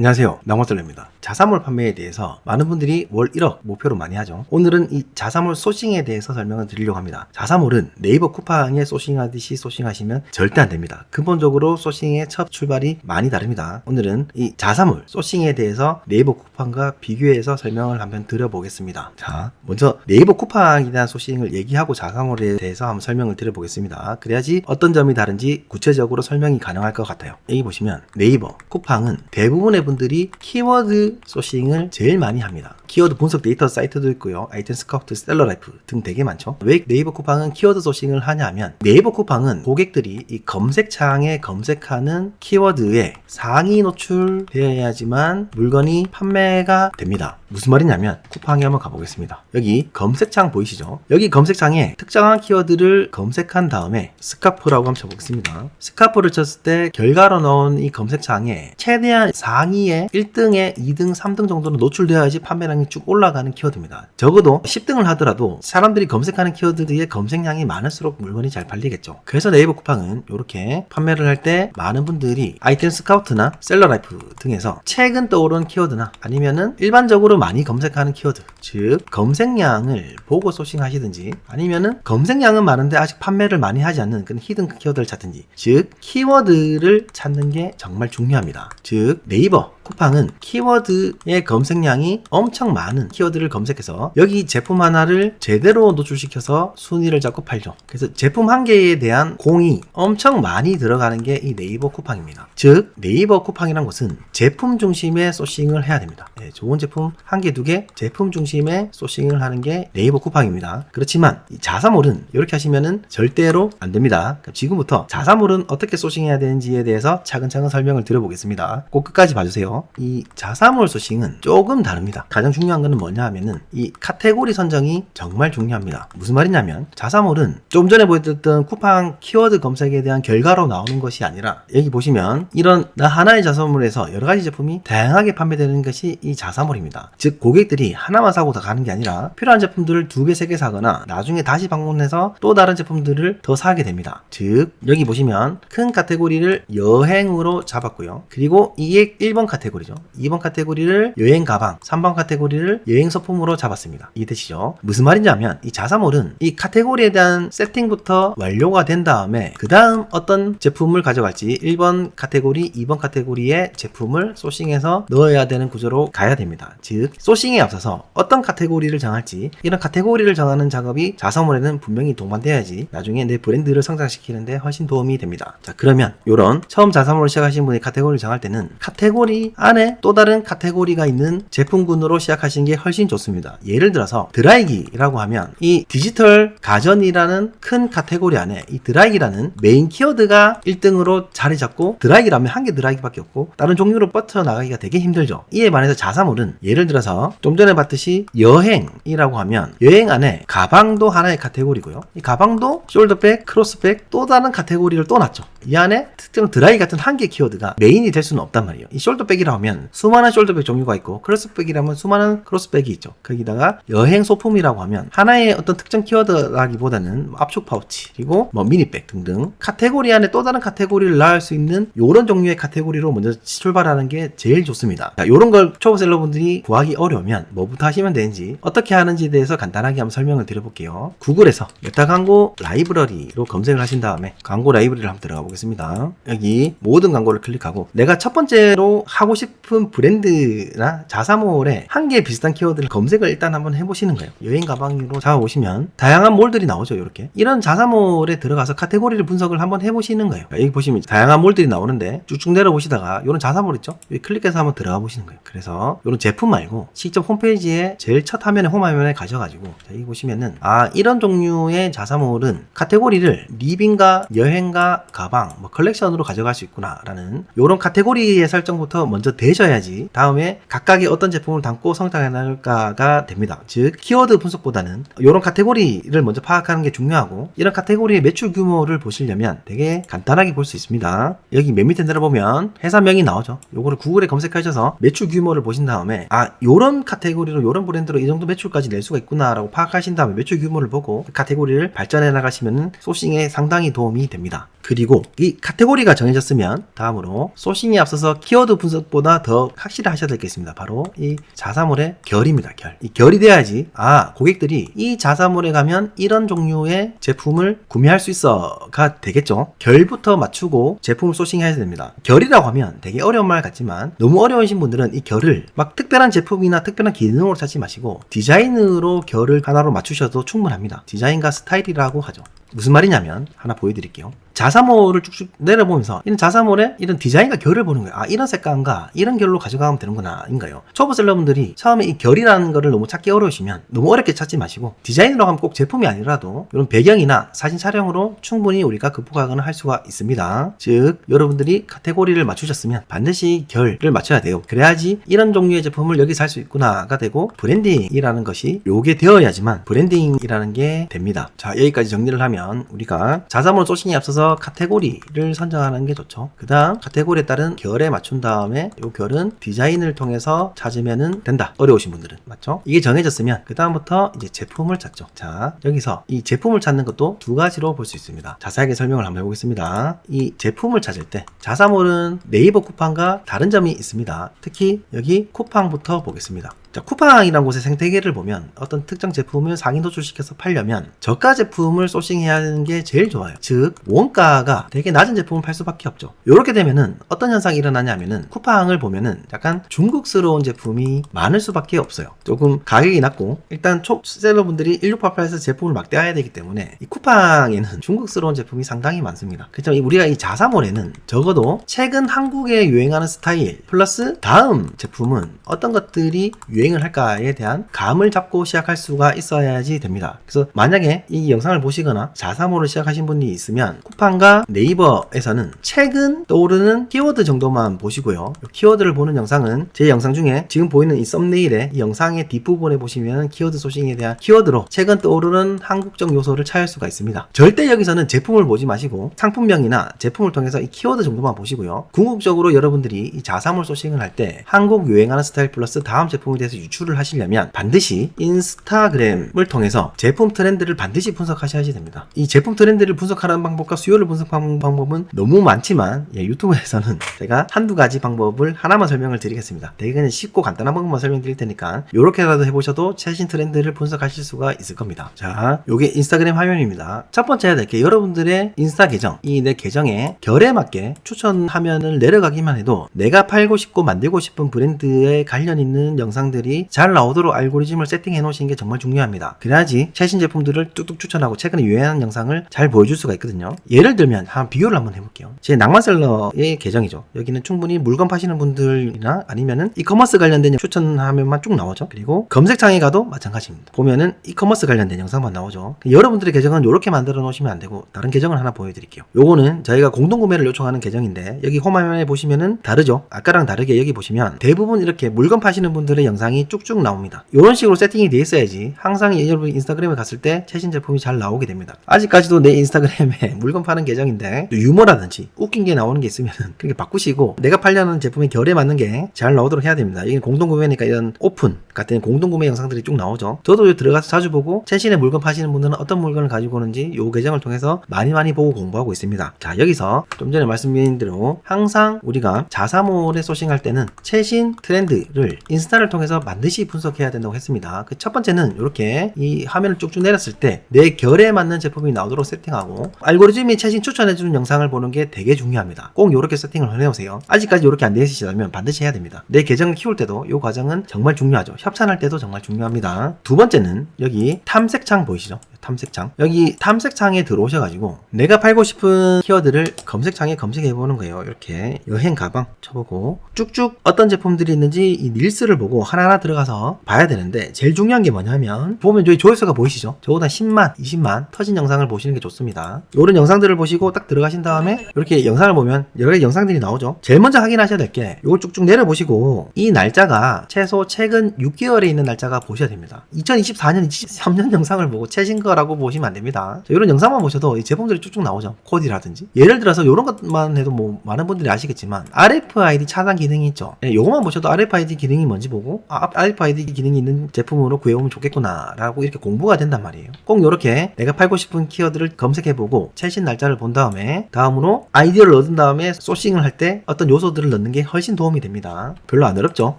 안녕하세요, 낭만썰레입니다. 자사몰 판매에 대해서 많은 분들이 월 1억 목표로 많이 하죠. 오늘은 이 자사몰 소싱에 대해서 설명을 드리려고 합니다. 자사몰은 네이버 쿠팡에 소싱하듯이 소싱하시면 절대 안 됩니다. 근본적으로 소싱의 첫 출발이 많이 다릅니다. 오늘은 이 자사몰 소싱에 대해서 네이버 쿠팡과 비교해서 설명을 한번 드려보겠습니다. 자, 먼저 네이버 쿠팡에 대한 소싱을 얘기하고 자사몰에 대해서 한번 설명을 드려보겠습니다. 그래야지 어떤 점이 다른지 구체적으로 설명이 가능할 것 같아요. 여기 보시면 네이버, 쿠팡은 대부분의 분들이 키워드 소싱을 제일 많이 합니다. 키워드 분석 데이터 사이트도 있고요. 아이템 스카우트, 셀러라이프 등 되게 많죠. 왜 네이버 쿠팡은 키워드 소싱을 하냐면 네이버 쿠팡은 고객들이 이 검색창에 검색하는 키워드에 상위 노출되어야지만 물건이 판매가 됩니다. 무슨 말이냐면 쿠팡에 한번 가보겠습니다. 여기 검색창 보이시죠? 여기 검색창에 특정한 키워드를 검색한 다음에 스카프라고 한번 쳐보겠습니다. 스카프를 쳤을 때 결과로 나온 이 검색창에 최대한 상위에 1등에 2등, 3등 정도는 노출되어야지 판매량이 쭉 올라가는 키워드입니다. 적어도 10등을 하더라도 사람들이 검색하는 키워드의 검색량이 많을수록 물건이 잘 팔리겠죠. 그래서 네이버 쿠팡은 이렇게 판매를 할 때 많은 분들이 아이템 스카우트나 셀러라이프 등에서 최근 떠오른 키워드나 아니면은 일반적으로 많이 검색하는 키워드, 즉 검색량을 보고 소싱하시든지 아니면은 검색량은 많은데 아직 판매를 많이 하지 않는 그런 히든 키워드를 찾든지, 즉 키워드를 찾는 게 정말 중요합니다. 즉 네이버 쿠팡은 키워드의 검색량이 엄청 많은 키워드를 검색해서 여기 제품 하나를 제대로 노출시켜서 순위를 잡고 팔죠. 그래서 제품 한 개에 대한 공이 엄청 많이 들어가는 게 이 네이버 쿠팡입니다. 즉 네이버 쿠팡이란 곳은 제품 중심의 소싱을 해야 됩니다. 네, 좋은 제품 한 개, 두 개 제품 중심의 소싱을 하는 게 네이버 쿠팡입니다. 그렇지만 이 자사몰은 이렇게 하시면은 절대로 안 됩니다. 그러니까 지금부터 자사몰은 어떻게 소싱해야 되는지에 대해서 차근차근 설명을 드려보겠습니다. 꼭 끝까지 봐주세요. 이 자사몰 소싱은 조금 다릅니다. 가장 중요한 거는 뭐냐 하면은 이 카테고리 선정이 정말 중요합니다. 무슨 말이냐면 자사몰은 좀 전에 보여드렸던 쿠팡 키워드 검색에 대한 결과로 나오는 것이 아니라 여기 보시면 이런 하나의 자사몰에서 여러 가지 제품이 다양하게 판매되는 것이 이 자사몰입니다. 즉 고객들이 하나만 사고 다 가는 게 아니라 필요한 제품들을 2개, 3개 사거나 나중에 다시 방문해서 또 다른 제품들을 더 사게 됩니다. 즉 여기 보시면 큰 카테고리를 여행으로 잡았고요. 그리고 이게 1번 카테고리죠. 2번 카테고리를 여행 가방, 3번 카테고리를 여행 소품으로 잡았습니다. 이해되시죠? 무슨 말이냐면 이 자사몰은 이 카테고리에 대한 세팅부터 완료가 된 다음에 그 다음 어떤 제품을 가져갈지 1번 카테고리, 2번 카테고리의 제품을 소싱해서 넣어야 되는 구조로 가야 됩니다. 즉 소싱에 앞서서 어떤 카테고리를 정할지 이런 카테고리를 정하는 작업이 자사몰에는 분명히 동반돼야지 나중에 내 브랜드를 성장시키는데 훨씬 도움이 됩니다. 자, 그러면 이런 처음 자사몰을 시작하신 분이 카테고리를 정할 때는 카테고리 안에 또 다른 카테고리가 있는 제품군으로 시작하시는 게 훨씬 좋습니다. 예를 들어서 드라이기라고 하면 이 디지털 가전이라는 큰 카테고리 안에 이 드라이기라는 메인 키워드가 1등으로 자리 잡고 드라이기라면 한 개 드라이기밖에 없고 다른 종류로 뻗쳐나가기가 되게 힘들죠. 이에 반해서 자사몰은 예를 들어서 좀 전에 봤듯이 여행이라고 하면 여행 안에 가방도 하나의 카테고리고요. 이 가방도 숄더백, 크로스백 또 다른 카테고리를 또 놨죠. 이 안에 특정 드라이기 같은 한 개 키워드가 메인이 될 수는 없단 말이에요. 이 숄더백이라고 하면 수많은 숄더백 종류가 있고 크로스백이라면 수많은 크로스백이 있죠. 거기다가 여행 소품이라고 하면 하나의 어떤 특정 키워드라기보다는 압축 파우치 그리고 뭐 미니백 등등 카테고리 안에 또 다른 카테고리를 나올 수 있는 이런 종류의 카테고리로 먼저 출발하는 게 제일 좋습니다. 자, 이런 걸 초보셀러분들이 구하기 어려우면 뭐부터 하시면 되는지 어떻게 하는지에 대해서 간단하게 한번 설명을 드려볼게요. 구글에서 메타 광고 라이브러리로 검색을 하신 다음에 광고 라이브러리를 한번 들어가 보겠습니다. 여기 모든 광고를 클릭하고 내가 첫 번째로 하고 싶은 브랜드나 자사몰에 한 개 비슷한 키워드를 검색을 일단 한번 해보시는 거예요. 여행 가방으로 잡아보시면 다양한 몰들이 나오죠. 이렇게 이런 자사몰에 들어가서 카테고리를 분석을 한번 해보시는 거예요. 여기 보시면 다양한 몰들이 나오는데 쭉쭉 내려보시다가 이런 자사몰 있죠? 여기 클릭해서 한번 들어가 보시는 거예요. 그래서 이런 제품 말고 직접 홈페이지에 제일 첫 화면에 홈화면에 가셔가지고 자, 여기 보시면은 이런 종류의 자사몰은 카테고리를 리빙과 여행과 가방, 뭐 컬렉션으로 가져갈 수 있구나 라는 이런 카테고리의 설정부터 먼저 되셔야지 다음에 각각의 어떤 제품을 담고 성장해 나갈까가 됩니다. 즉 키워드 분석보다는 이런 카테고리를 먼저 파악하는 게 중요하고 이런 카테고리의 매출 규모를 보시려면 되게 간단하게 볼 수 있습니다. 여기 맨 밑에 내려보면 회사명이 나오죠. 요거를 구글에 검색하셔서 매출 규모를 보신 다음에 요런 카테고리로 요런 브랜드로 이 정도 매출까지 낼 수가 있구나 라고 파악하신 다음에 매출 규모를 보고 그 카테고리를 발전해 나가시면 소싱에 상당히 도움이 됩니다. 그리고 이 카테고리가 정해졌으면 다음으로 소싱에 앞서서 키워드 분석보다 더 확실히 하셔야 될 게 있습니다. 바로 이 자사몰의 결입니다. 결. 이 결이 돼야지 고객들이 이 자사몰에 가면 이런 종류의 제품을 구매할 수 있어가 되겠죠. 결부터 맞추고 제품을 소싱해야 됩니다. 결이라고 하면 되게 어려운 말 같지만 너무 어려우신 분들은 이 결을 막 특별한 제품이나 특별한 기능으로 찾지 마시고 디자인으로 결을 하나로 맞추셔도 충분합니다. 디자인과 스타일이라고 하죠. 무슨 말이냐면 하나 보여드릴게요. 자사몰을 쭉쭉 내려보면서 이런 자사몰의 이런 디자인과 결을 보는 거예요. 이런 색감과 이런 결로 가져가면 되는구나 인가요. 초보 셀러분들이 처음에 이 결이라는 거를 너무 찾기 어려우시면 너무 어렵게 찾지 마시고 디자인으로 하면 꼭 제품이 아니라도 이런 배경이나 사진 촬영으로 충분히 우리가 극복하거나 할 수가 있습니다. 즉 여러분들이 카테고리를 맞추셨으면 반드시 결을 맞춰야 돼요. 그래야지 이런 종류의 제품을 여기 살 수 있구나가 되고 브랜딩이라는 것이 요게 되어야지만 브랜딩이라는 게 됩니다. 자, 여기까지 정리를 하면 우리가 자사몰 소싱에 앞서서 카테고리를 선정하는 게 좋죠. 그 다음 카테고리에 따른 결에 맞춘 다음에 이 결은 디자인을 통해서 찾으면 된다. 어려우신 분들은 맞죠? 이게 정해졌으면 그 다음부터 이제 제품을 찾죠. 자, 여기서 이 제품을 찾는 것도 두 가지로 볼 수 있습니다. 자세하게 설명을 한번 해보겠습니다. 이 제품을 찾을 때 자사몰은 네이버 쿠팡과 다른 점이 있습니다. 특히 여기 쿠팡부터 보겠습니다. 자, 쿠팡이라는 곳의 생태계를 보면 어떤 특정 제품을 상위 노출시켜서 팔려면 저가 제품을 소싱해야 하는 게 제일 좋아요. 즉 원가가 되게 낮은 제품을 팔 수밖에 없죠. 이렇게 되면은 어떤 현상이 일어나냐면은 쿠팡을 보면은 약간 중국스러운 제품이 많을 수밖에 없어요. 조금 가격이 낮고 일단 톱셀러분들이 1688에서 제품을 막대해야 되기 때문에 이 쿠팡에는 중국스러운 제품이 상당히 많습니다. 그렇지만 우리가 이 자사몰에는 적어도 최근 한국에 유행하는 스타일 플러스 다음 제품은 어떤 것들이 유행을 할까에 대한 감을 잡고 시작할 수가 있어야지 됩니다. 그래서 만약에 이 영상을 보시거나 자사몰을 시작하신 분이 있으면 쿠팡과 네이버에서는 최근 떠오르는 키워드 정도만 보시고요. 키워드를 보는 영상은 제 영상 중에 지금 보이는 이 썸네일에 이 영상의 뒷부분에 보시면 키워드 소싱에 대한 키워드로 최근 떠오르는 한국적 요소를 찾을 수가 있습니다. 절대 여기서는 제품을 보지 마시고 상품명이나 제품을 통해서 이 키워드 정도만 보시고요. 궁극적으로 여러분들이 이 자사몰 소싱을 할 때 한국 유행하는 스타일 플러스 다음 제품에 대해서 유출을 하시려면 반드시 인스타그램을 통해서 제품 트렌드를 반드시 분석하셔야 됩니다. 이 제품 트렌드를 분석하는 방법과 수요를 분석하는 방법은 너무 많지만 유튜브에서는 제가 한두 가지 방법을 하나만 설명을 드리겠습니다. 되게 그냥 쉽고 간단한 방법만 설명드릴 테니까 이렇게라도 해보셔도 최신 트렌드를 분석하실 수가 있을 겁니다. 자, 요게 인스타그램 화면입니다. 첫 번째 해야 될 게 여러분들의 인스타 계정, 이 내 계정에 결에 맞게 추천 화면을 내려가기만 해도 내가 팔고 싶고 만들고 싶은 브랜드에 관련 있는 영상들이 잘 나오도록 알고리즘을 세팅해 놓으시는 게 정말 중요합니다. 그래야지 최신 제품들을 뚝뚝 추천하고 최근에 유행하는 영상을 잘 보여줄 수가 있거든요. 예를 들면 비교를 한번 해볼게요. 제 낭만셀러의 계정이죠. 여기는 충분히 물건 파시는 분들이나 아니면은 이커머스 관련된 추천 화면만 쭉 나오죠. 그리고 검색창에 가도 마찬가지입니다. 보면은 이커머스 관련된 영상만 나오죠. 여러분들의 계정은 이렇게 만들어 놓으시면 안 되고 다른 계정을 하나 보여드릴게요. 요거는 저희가 공동구매를 요청하는 계정인데 여기 홈화면에 보시면은 다르죠. 아까랑 다르게 여기 보시면 대부분 이렇게 물건 파시는 분들의 영상이 쭉쭉 나옵니다. 이런 식으로 세팅이 되어 있어야지 항상 여러분 인스타그램에 갔을 때 최신 제품이 잘 나오게 됩니다. 아직까지도 내 인스타그램에 물건 파는 계정인데 유머라든지 웃긴 게 나오는 게 있으면 그렇게 바꾸시고 내가 팔려는 제품의 결에 맞는 게 잘 나오도록 해야 됩니다. 이게 공동구매니까 이런 오픈 같은 공동구매 영상들이 쭉 나오죠. 저도 들어가서 자주 보고 최신의 물건 파시는 분들은 어떤 물건을 가지고 오는지 이 계정을 통해서 많이 보고 공부하고 있습니다. 자, 여기서 좀 전에 말씀드린 대로 항상 우리가 자사몰에 소싱할 때는 최신 트렌드를 인스타를 통해서 반드시 분석해야 된다고 했습니다. 그 첫 번째는 이렇게 이 화면을 쭉쭉 내렸을 때 내 결에 맞는 제품이 나오도록 세팅하고 알고리즘이 최신 추천해주는 영상을 보는 게 되게 중요합니다. 꼭 이렇게 세팅을 해놓으세요. 아직까지 이렇게 안 되어 있으시다면 반드시 해야 됩니다. 내 계정을 키울 때도 이 과정은 정말 중요하죠. 협찬할 때도 정말 중요합니다. 두 번째는 여기 탐색창 보이시죠? 탐색창. 여기 탐색창에 들어오셔가지고 내가 팔고 싶은 키워드를 검색창에 검색해보는 거예요. 이렇게 여행 가방 쳐보고 쭉쭉 어떤 제품들이 있는지 이 릴스를 보고 하나하나 들어가서 봐야 되는데 제일 중요한 게 뭐냐면 보면 저희 조회수가 보이시죠? 저보다 10만, 20만 터진 영상을 보시는 게 좋습니다. 이런 영상들을 보시고 딱 들어가신 다음에 이렇게 영상을 보면 여러 가지 영상들이 나오죠. 제일 먼저 확인하셔야 될 게 이걸 쭉쭉 내려보시고 이 날짜가 최소 최근 6개월에 있는 날짜가 보셔야 됩니다. 2024년, 23년 영상을 보고 최신 거라고 보시면 안 됩니다. 이런 영상만 보셔도 이 제품들이 쭉쭉 나오죠. 코디라든지. 예를 들어서 이런 것만 해도 뭐 많은 분들이 아시겠지만 RFID 차단 기능이 있죠. 이것만 보셔도 RFID 기능이 뭔지 보고 RFID 기능이 있는 제품으로 구해오면 좋겠구나 라고 이렇게 공부가 된단 말이에요. 꼭 이렇게 내가 팔고 싶은 키워드를 검색해보고 최신 날짜를 본 다음에 다음으로 아이디어를 얻은 다음에 소싱을 할 때 어떤 요소들을 넣는 게 훨씬 도움이 됩니다. 별로 안 어렵죠.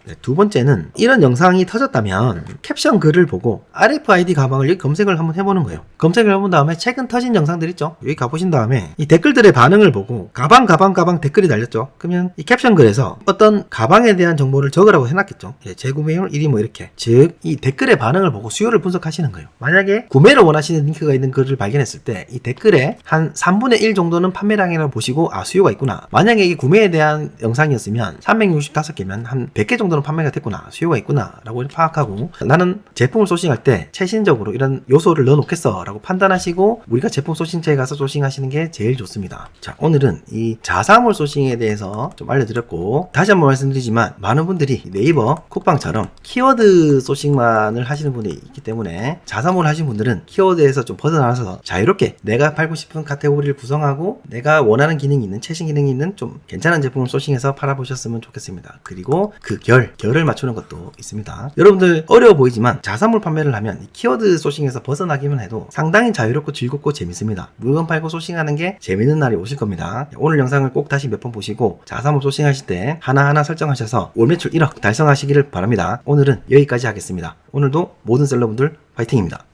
네, 두 번째는 이런 영상이 터졌다면 캡션 글을 보고 RFID 가방을 여기 검색을 한번 해보는 거예요. 검색을 해본 다음에 최근 터진 영상들 있죠. 여기 가보신 다음에 이 댓글들의 반응을 보고 가방 댓글이 달렸죠. 그러면 이 캡션 글에서 어떤 가방에 대한 정보를 적으라고 해놨겠죠. 예, 재구매율 1위 뭐 이렇게. 즉 이 댓글의 반응을 보고 수요를 분석하시는 거예요. 만약에 구매를 원하시는 링크가 있는 글을 발견했을 때 이 댓글에 한 3분의 1 정도는 판매량이라고 보시고 수요가 있구나. 만약에 이게 구매에 대한 영상이었으면 365개면 한 100개 정도는 판매가 됐구나. 수요가 있구나 라고 파악하고 나는 제품을 소싱할 때 최신적으로 이런 요소를 넣어놓겠어 라고 판단하시고 우리가 제품 소싱처에 가서 소싱하시는 게 제일 좋습니다. 자, 오늘은 이 자사몰 소싱에 대해서 좀 알려드렸고 다시 한번 말씀드리지만 많은 분들이 네이버 쿠팡처럼 키워드 소싱만을 하시는 분이 있기 때문에 자사몰 하신 분들은 키워드에서 좀 벗어나서 자유롭게 내가 팔고 싶은 카테고리를 구성하고 내가 원하는 기능이 있는 최신 기능이 있는 좀 괜찮은 제품을 소싱해서 팔아보셨으면 좋겠습니다. 그리고 그 결을 맞추는 것도 있습니다. 여러분들 어려워 보이지만 자사몰 판매를 하면 이 키워드 소싱에서 벗어나기만 해도 상당히 자유롭고 즐겁고 재밌습니다. 물건 팔고 소싱하는 게 재밌는 날이 오실 겁니다. 오늘 영상을 꼭 다시 몇 번 보시고 자사몰 소싱하실 때 하나하나 설정하셔서 월 매출 1억 달성하시기를 바랍니다. 오늘은 여기까지 하겠습니다. 오늘도 모든 셀러분들 화이팅입니다.